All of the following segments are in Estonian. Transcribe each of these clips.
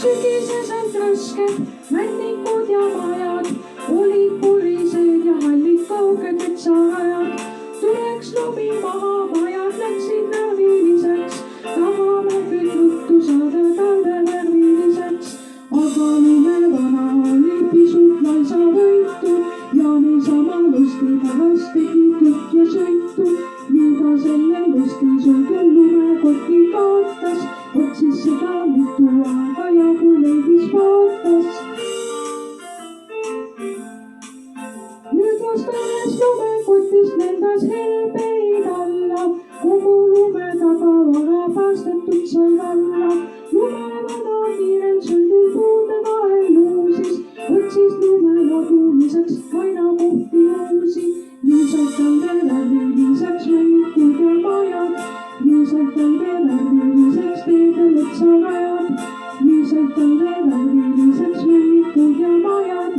sügiseselt raske, männikud ja majad olid purised ja hallid kauged metsarajad. Tuleks lumi maha, majad läksid närviliseks, tahame küll ruttu saada talve värviliseks. Aga lumevana oli pisut laisavõitu ja niisama lusti pärast tegi tükk ja sõitu. Nii ta selle lusti sõidul lumekoti kaotas, otsis seda mitu aega ja kui leidis vaatas. Nüüd vastanes lumekotist lendas helbeid alla, kogu lume taga vara päästetud sai alla. Lumevana kiirelt sõidul puude vahel luusis, otsis lume ladumiseks aina kohti uusi. Nii said talve värviliseks männikud ja majad, nii said talve värviliseks teede metsarajad. Nii said talve värviliseks männikud ja majad,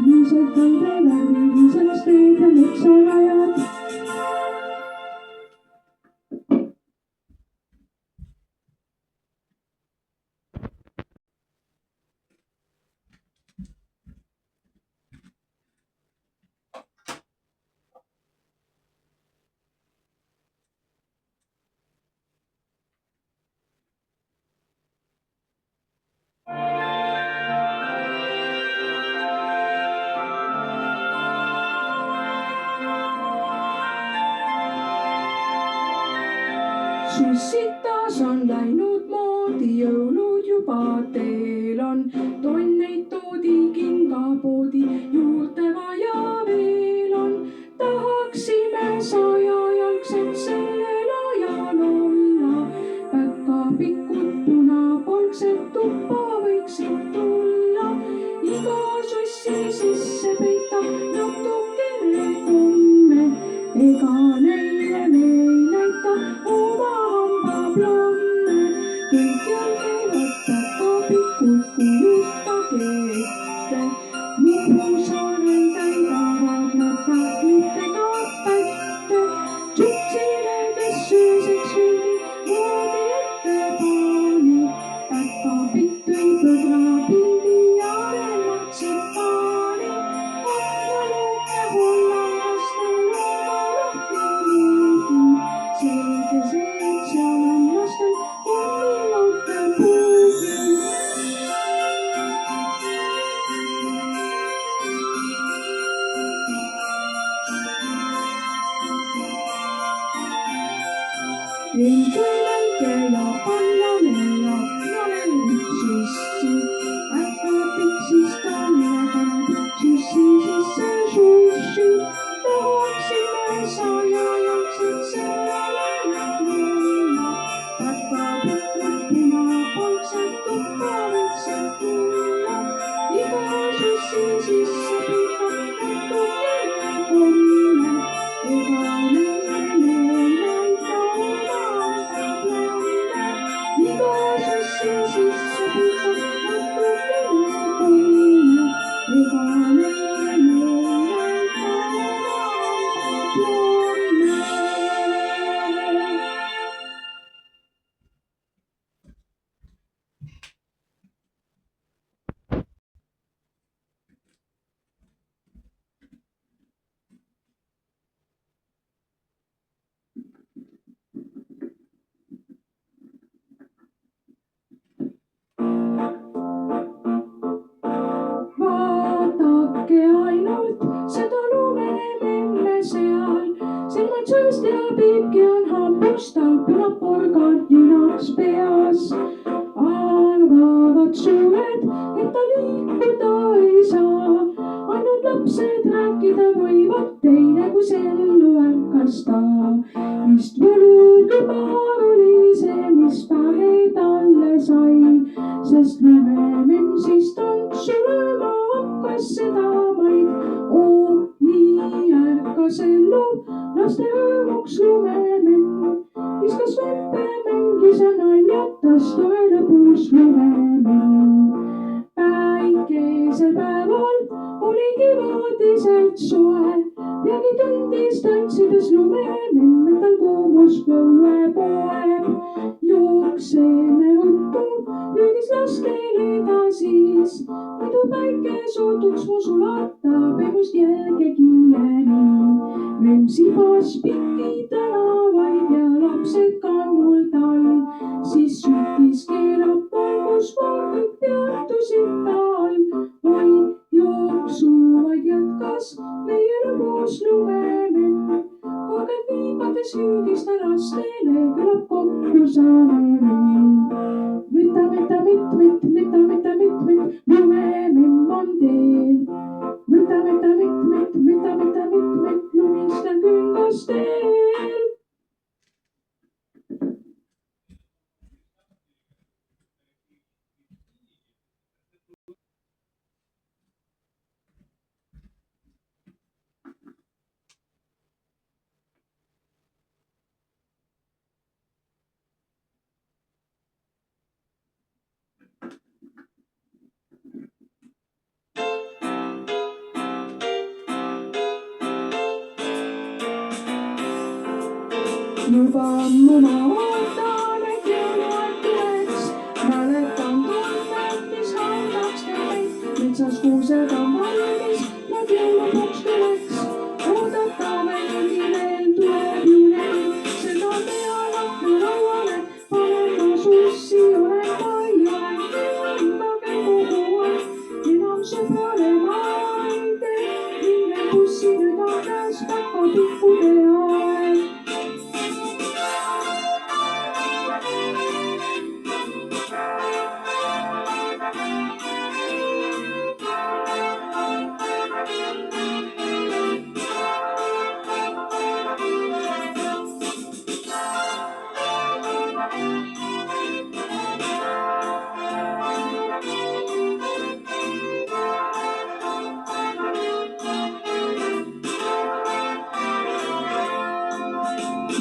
nii said talve värviliseks teede metsarajad. Sussitas on läinud moodi, jõulud juba teel on. Tonneid toodi kingapoodi, juurde vaja veel on. Tahaksime sajajalgselt sellel ajal olla. Päkapikud punapalksed tuppa võiksid tulla. Iga sussi sisse peita natukene komme. Ega neile me ei näita oma hambaplomme. Kõikjal käivad päkapikud kujuttage ette. Muhu saarel täidavad nad pähklitega pätte. Tšutsile, kes sööseks veidi moodi ette paani. Päkapikk tõi põdrapildi ja veel martsipaani. Aknaluuke hollandlastel selge see, et seal on lastel kommilauke puugi. Kui väike ja pallane ja nalen sussi, päkapikk siis talle paneb sussi sisse sussi. Tahaksime sajajalgselt sellel ajal olla. Päkapikud punapalksed tuppa võiksid tulla. Iga sussi sisse peita natukene komme. Ega neile me ei näita oma hambaplomme. Iga sussi sisse peita natukene komme. Ega neile me ei näita oma hambaplomme. Vaadake ainult seda lumememme seal, silmad sööst ja piibki on hambus, tal punab porgand ninaks peas. Arvavad suured, et ta liikuda ei saa, ainult lapsed rääkida võivad, teine kui sellu ärkas ta. Vist võlukübar oli see, mis pähe talle sai, sest lumememm siis tantsu lööma hakkas seda vaid. Oo, nii ärkas ellu laste rõõmuks lumememm, viskas veppe, mängis ja naljatas, tore lõbus lumememm. Päikesel päeval oli kevadiselt soe, peagi tundis tantsides lumememm, et tal kuumus põue poeb. Jookseme ruttu, hüüdis lastele ta siis, muidu päike sootuks mu sulata, peemust jälgegi jääni. Vemsibas pikki tänavaid ja lapsed kannul tal, siis sütis keelab valgus vaagud peatusid tal. Oi, jooksu vaid jätkas meie lõbus lumememm, kooged viimades hüüdis ta lastele, küllap kokku saame veel. Meta, meta, mit, meta, meta, mit, lumememm on teel. Meta, meta, mit, lumistel küngastel. Juba ammu ma ootan, et jõuluaeg tuleks, mäletan tunnet, mis annaks teid. Metsas kuused on valmis, nad jõulupuks tuleks, oodata veidi veel tuleb ju neil. Seda peale aknalauale panen ma sussi, olen palju endage kogu aeg, enam sõbrale ma ei tee. Minge bussi, nüüd on käes päkapikkude aeg.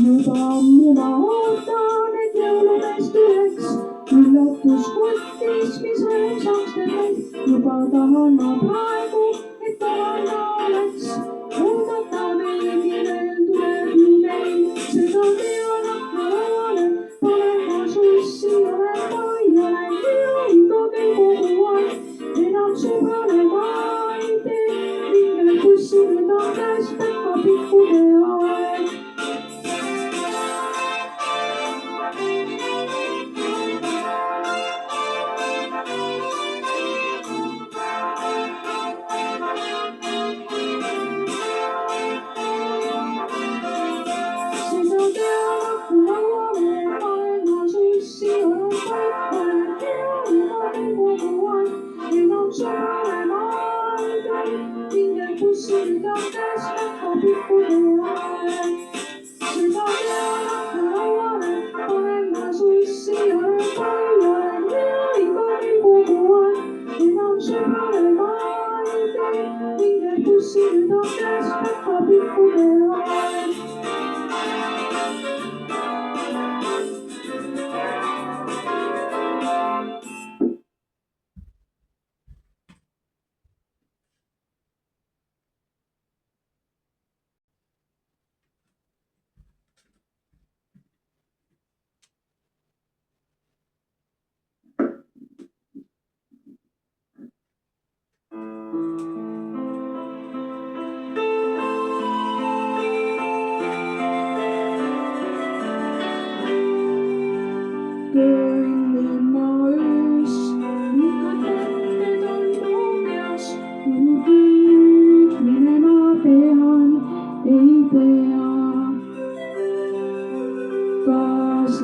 Juba ammu ma ootan, et jõulumees tuleks, üllatuskotis, mis rõõmsaks teeb meid. Juba tahan ma praegu, et tavaline oleks, oodata veidi veel tuleb ju neil. Seda tean aknalauale panen ma sussi, olen palju endage kogu aeg, enam sõbrale ma ei tee. Minge bussi, nüüd on käes päkapikkude aeg.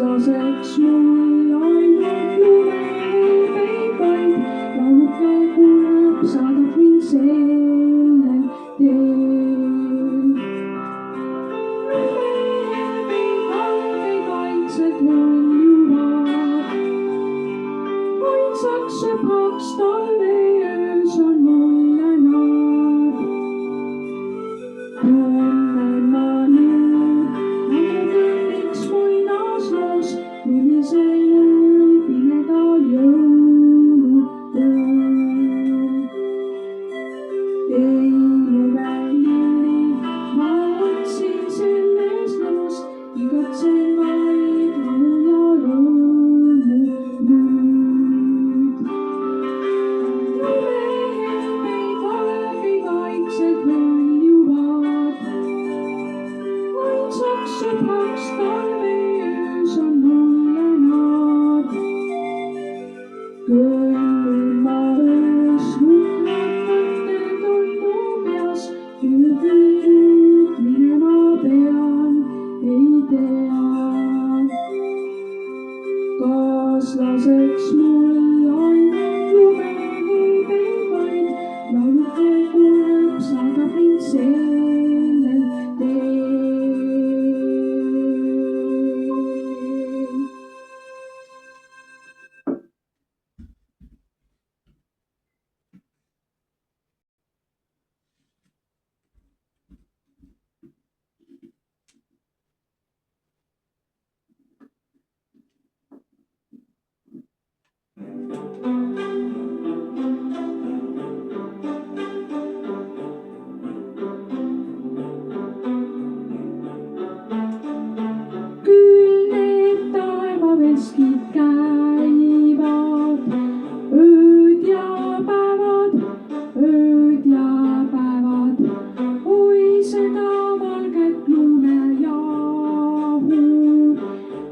Laseks mul ainult lumepeikaid, lauluke kuuleb, saadab mind sellel teel. Lumepeikaid kaitsed mul juba, ainsaks sõbraks talve öös on mulle naab. Tunnen ma nüüd, nagu kõnniks muinasloos, tulisel pimedal jõuluööl. Ei lume lilli, ma otsin selles loos, igatsen vaid rahu ja rõõmu nüüd. tea, kas laseks mul ainult lumeheibeid vaid, lauluke kurb saadab mind sellel teel. Küll need taevaveskid käivad ööd ja päevad, oi seda valget lumejahu,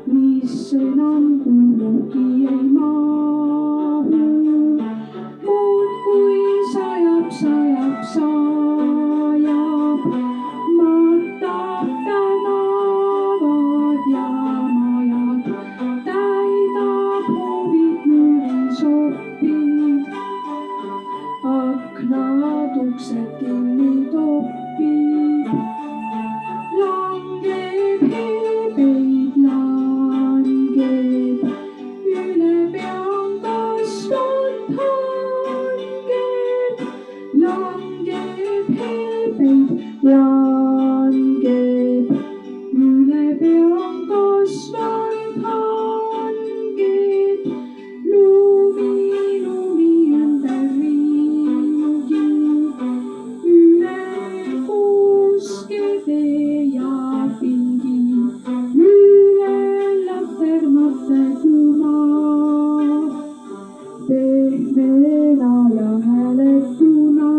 mis enam kuhugi ei mahu. Muudkui sajab, matab tänavad ja majad, täidab hoovid müürisopid, aknad uksed kinni topib. Langeb heibeid, langeb, üle pea on kasvanud hangeb. Langeb heibeid, langeb, üle pea on kasvanud hangeb. Lumi ümberringi, üle kuskede ja pingi, üle laternate kuna, pehmena ja hääletuna.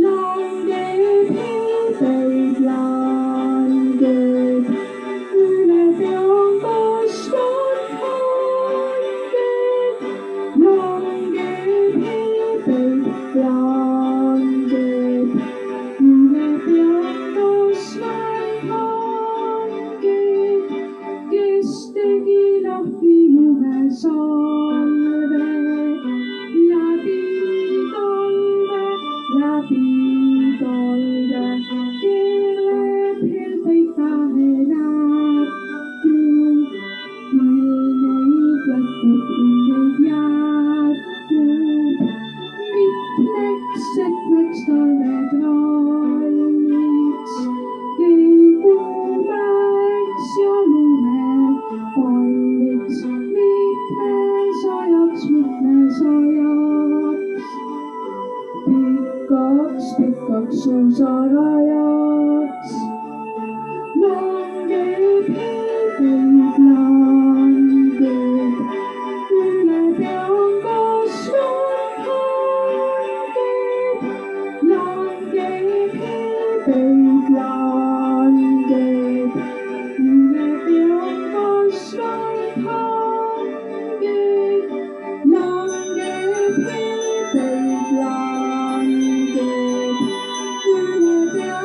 Langeb heibeid, langeb, üle pea on kasvanud hangeb. Langeb heibeid, langeb, üle pea on kasvanud hangeb. Kes tegi lahti lumesalve läbi talve, keerab heibeid pähe näppu, küll neid jätkub, küll neid jätkub. Mitmeks talvetralliks, kel kuumeks ja lumepalliks, mitmesajaks, pikaks suusarajaks. Langeb heibeid, langeb, üle pea on kasvanud hangeb. Langeb heibeid, langeb, üle pea on kasvanud hangeb. Langeb heibeid, langeb, üle pea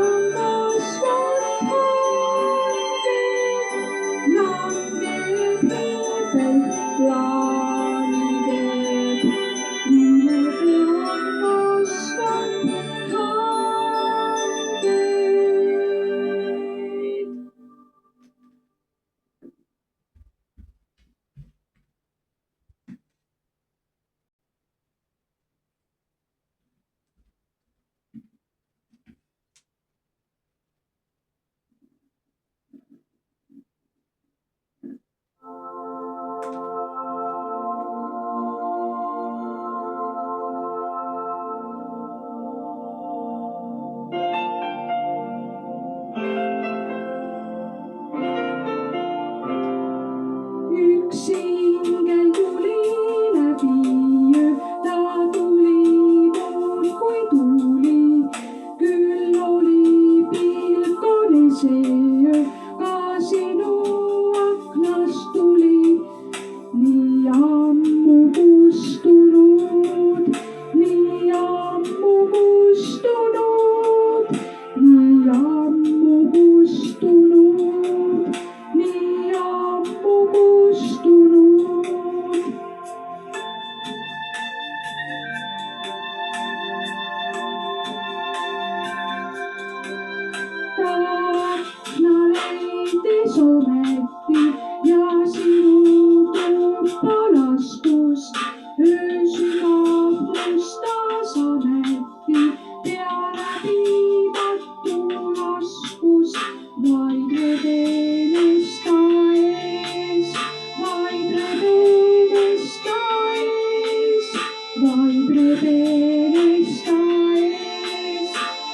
ometi ja sinu tuppa laskus. öö sügav mustas ameti peale viimatu laskus. vaid rebenes ta ees, vaid rebenes ta ees, vaid rebenes ta ees,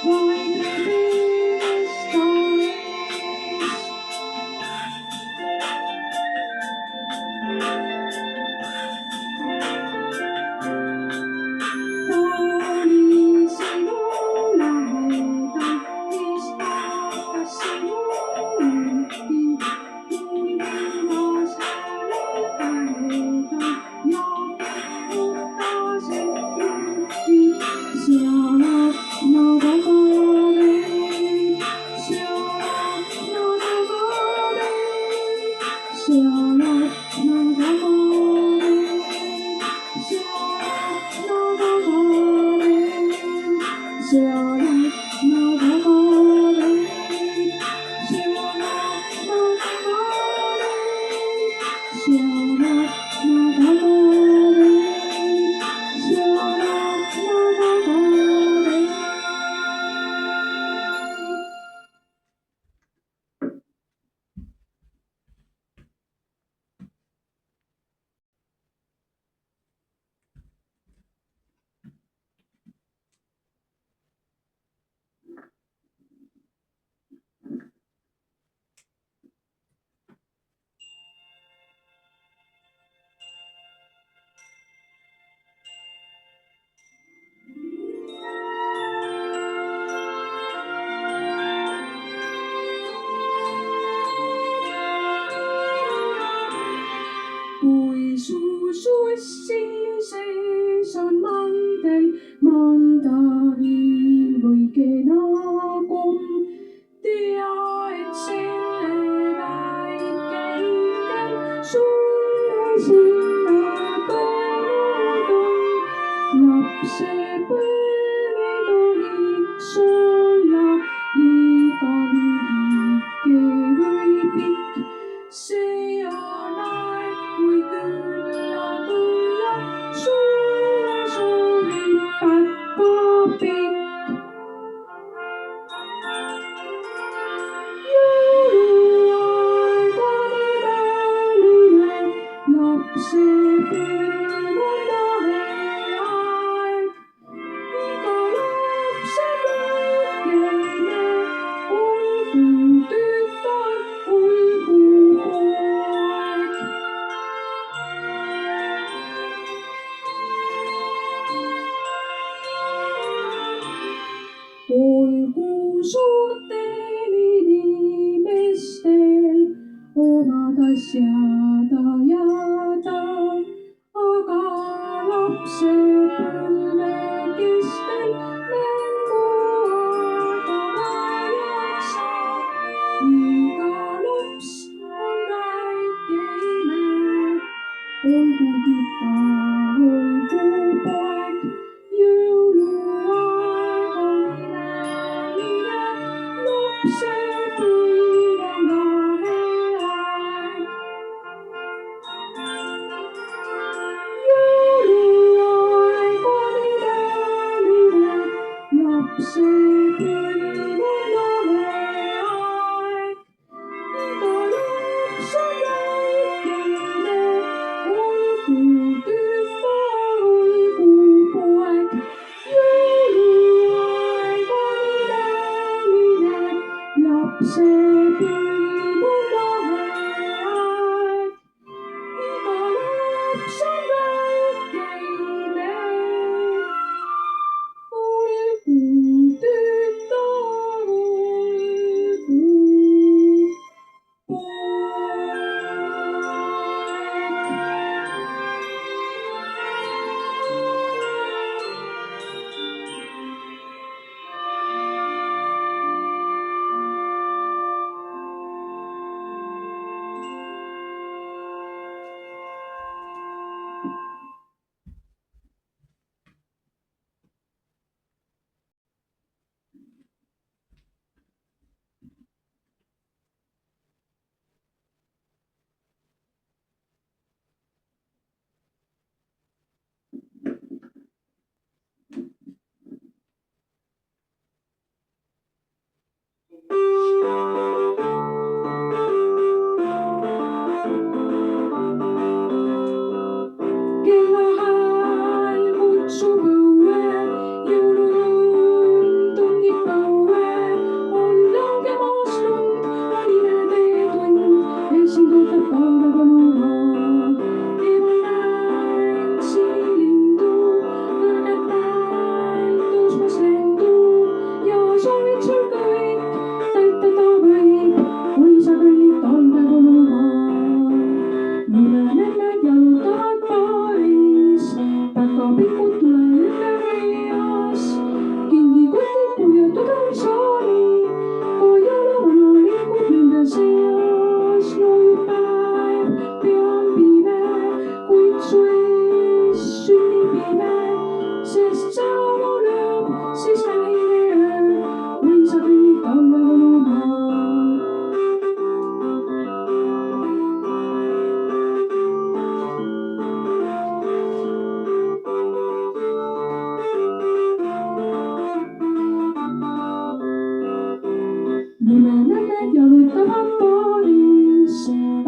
vaid rebenes ta ees. ta oli sinu lähedal, mis hakkas sinu juhti, kui kuulas häälel käedal ja puhtas end juhti. seal akna taga veel, seal akna taga veel, seal akna taga veel, seal akna taga veel, seal akna taga veel, seal akna taga veel, seal akna taga veel, seal akna taga veel. kui su sussi sees on mandel, mandariin või kena komm, tea, et selle väike ingel sulle sinna toonud on. lapsepõlv ei tohiks olla liiga lühike või pikk, see on aeg, kui külla tulla, sulle soovib päkapikk. jõuluaeg on imeline, lapsepõlv on lahe aeg. iga lapse väikene, olgu tütar, olgu poeg. olgu suurtel inimestel omad asjad ajada, aga lapsepõlve kestel mänguaega vajaks. iga laps on väike ime, olgu tütar, olgu poeg. jõuluaeg on imeline, lapsepõlv on lahe aeg. jõuluaeg on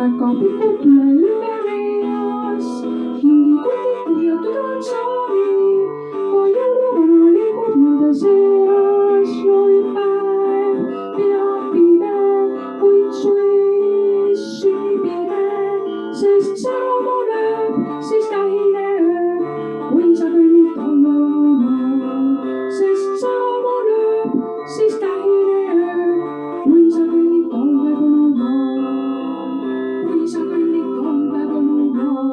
päkapikud üle veas, kingikotid kirjatud on sari, ka jõuluvana liigub nende seas. loeb päev, pea pime, kuid su ees sünnib ime, sest särama lööb, siis tähine öö, kui sa kõnnid talveunal. sest särama lööb, siis tähine öö, kui sa kõnnid talvepõnumaal. kui sa kõnnid talvepõnumaal.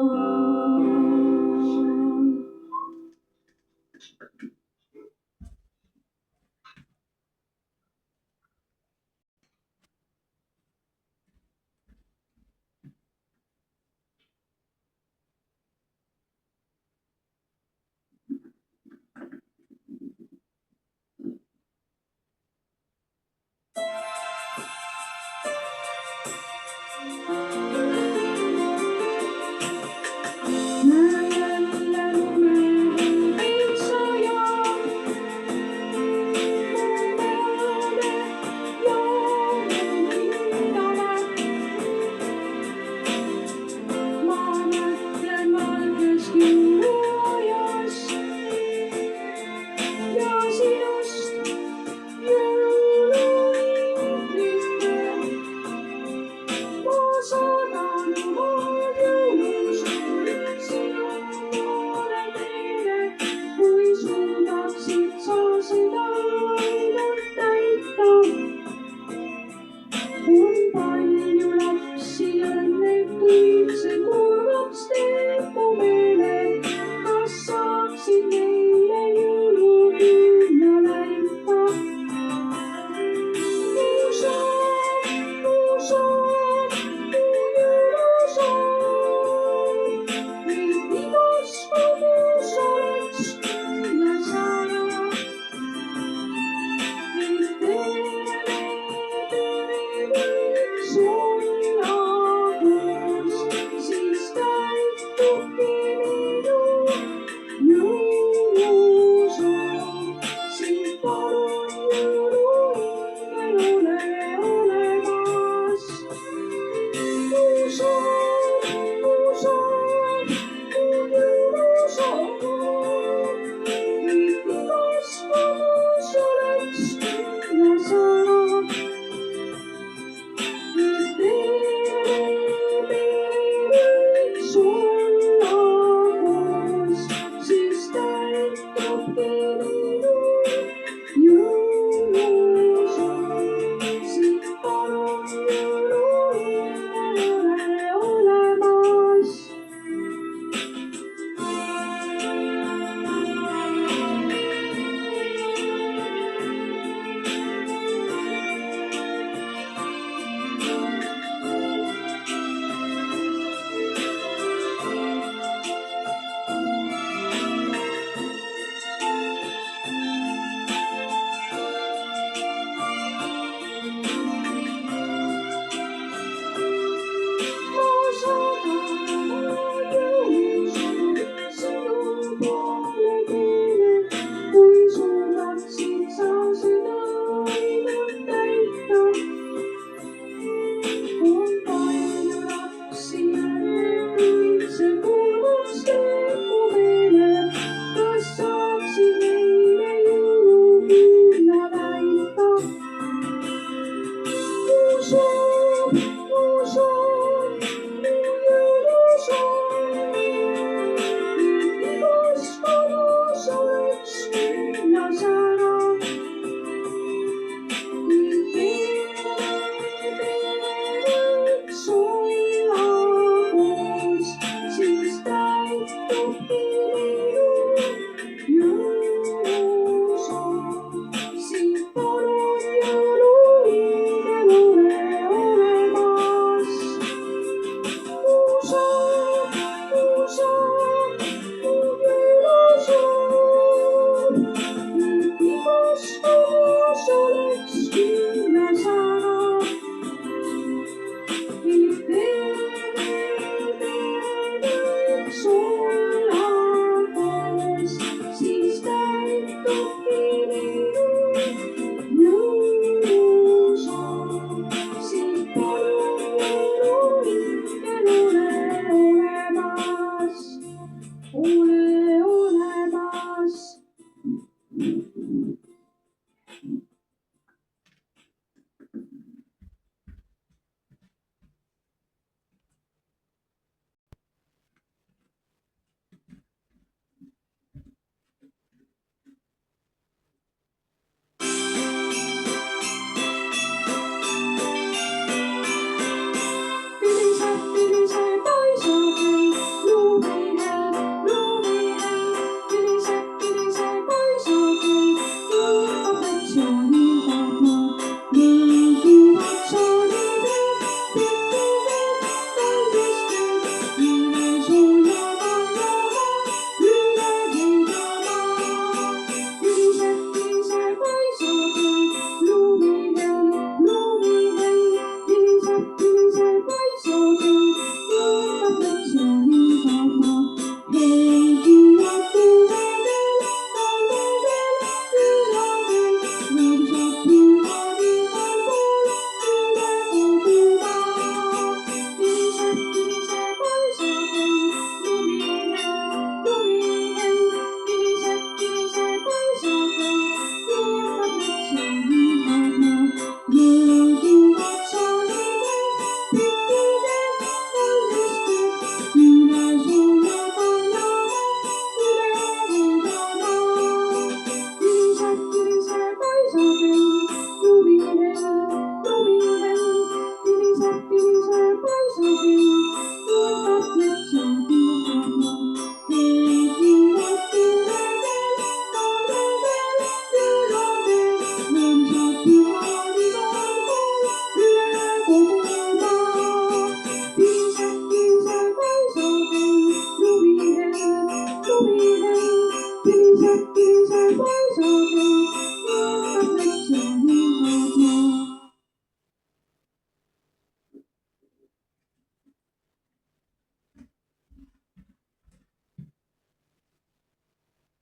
Show.